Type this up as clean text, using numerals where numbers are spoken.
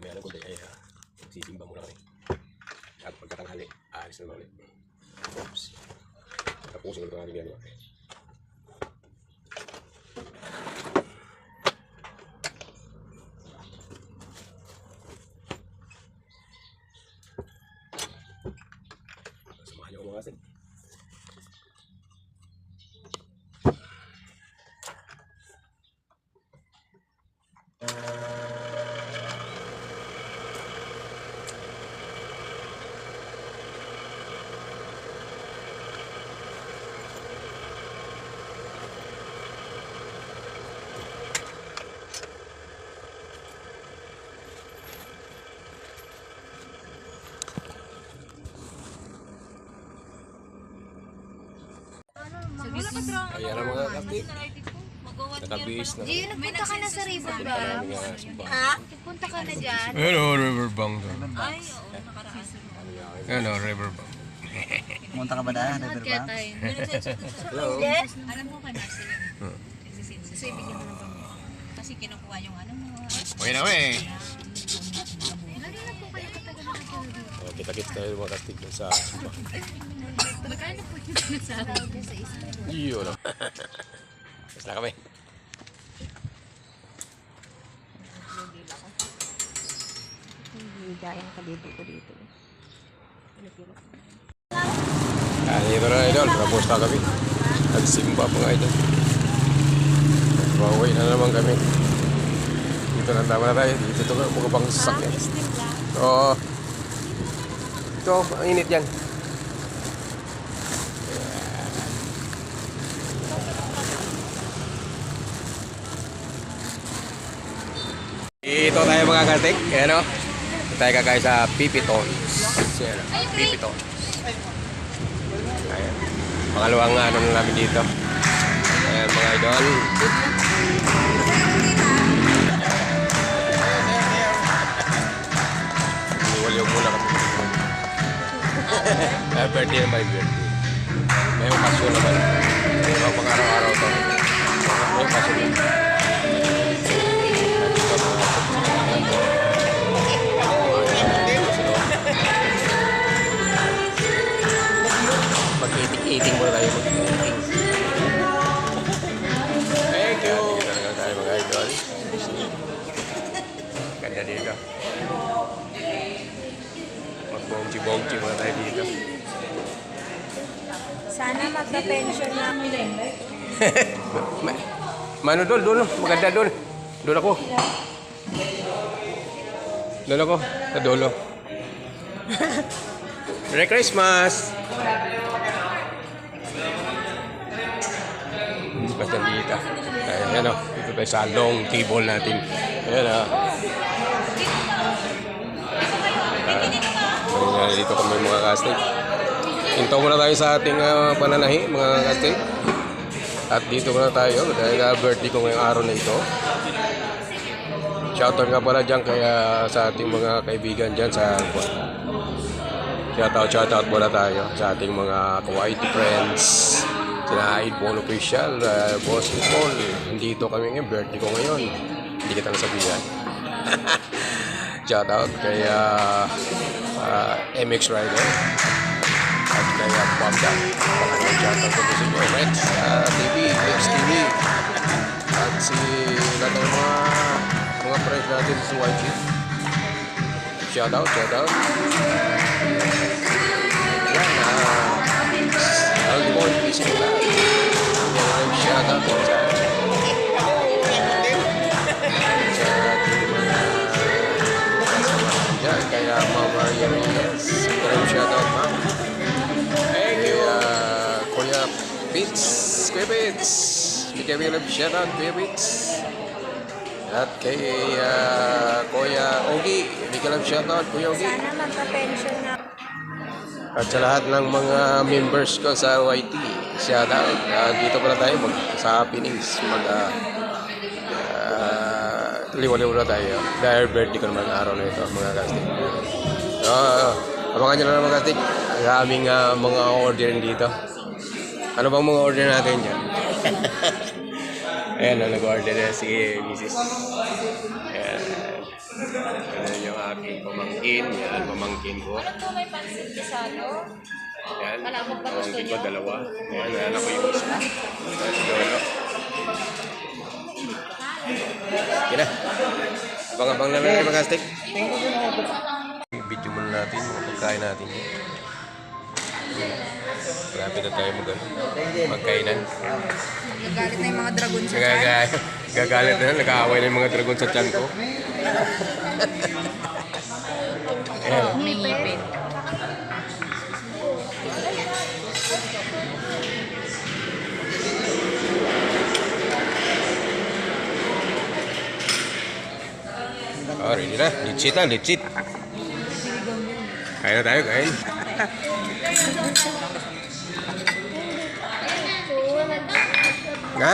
mamaya ng kundi ay sisimba muna kami. At pagkatanghali, aalis na ulit. Oops. Tapusin ko ito natin ginagawa. Samahan niyo ko mga kasing. Ayan ang mga kapit. Nakabihis na. Gio, nagpunta ka na sa Riverbank. Ha? Nagpunta ka na dyan. Ayan o, Riverbank. Ay, oo, nakaraan. Ayan o, Riverbank. Pumunta ka ba dahil Riverbank? Hello. Alam mo ka na sila. Kasi bigyan mo na ba mo? Kasi kinukuha yung ano mo. Uy na uy. Lagi na po kayo katagal na kayo. Kita-kits tayo mga kastig sa Magkano po yung sinasabi ko sa isa? iyo no. Tapos na kami. Gayang kadito ko dito. Dito na idol, tapos na kami. Nagsimba po nga idol. Pauwi na naman kami. Dito na tama na tayo. Dito ito mga pang sasakyan. Oo. Ito, ang init yan. Ito tayo mga kartik. Ayan o. Tayo kakain sa Pipitons. Pipitons. Ayan. Pangalawang ano na namin dito. Ayan mga idol. Iwaliw muna kami. Birthday na may birthday. May pasyon naman. May pang-araw-araw to. May pasyon. Mag-eating muna tayo. Thank you! Ganda tayo mga idol. Ganda dito. Mag-bongji-bongji muna tayo dito. Sana magka-pension na. Mano dol, dol. Maganda dol. Dol ako. Dol ako. Sa dolo. Merry Christmas! Basta dito. Ayan o. Dito tayo sa long table natin. Ayan o. Dito kami mga kastig. Hinto muna tayo sa ating pananahi mga kastig. At dito muna tayo dahil birthday ko ngayong araw na ito. Shoutout nga pala dyan kaya sa ating mga kaibigan dyan sa shoutout muna tayo sa ating mga Kuwaiti friends. Sina Aidbon Official, Boss Nicole. Nandito kami ngayon, birthday ko ngayon. Hindi kita nasabihan. Shoutout kay MX Rider. At kay Pamda. Shoutout ko sa inyo. Reds TV, Reds TV. At si lahat ng mga friends natin sa YG. Shoutout. Yan, Almond Fishing Club. Yan, shoutout sa yan, kaya Mama Reyes. Shoutout, ma'am. Thank you. Kuya Pits. Bigyan mo yung shoutout, Kuya Pits. At kay Kuya Ogi. Bigyan lang shoutout, Kuya Ogi. Sana magka-pension na. At sa lahat ng mga members ko sa YT, shoutout. Dito pala tayo sa happenings. Liwa-liwa na tayo. Dahil birthday ko naman araw na ito, mga kastik. Abangan nyo na mga kastik. Sa aming mga order dito. Ano bang mga order natin dyan? Ayan, nag-order na si Mrs. Ayan. Yan yung aking pamangkin. Yan, pamangkin ko. Ano po may pansit gisado? Yan, Malamog ba gusto pamangkin ko niyo? dalawa. Yan, anak ko yung isa. Yan, si Lolo. Yan na. Abang-abang na lang yung mga stick. Video muna natin mga pagkain natin. Malapit na tayo magkainan. Nagalit na yung mga dragon sa Gagalit na, nag-aaway na yung mga dragon sa tiyan ko. Ayan. Umipit. Oh, ready na. Litsit na, litsit. Kain na tayo, kain. Nga?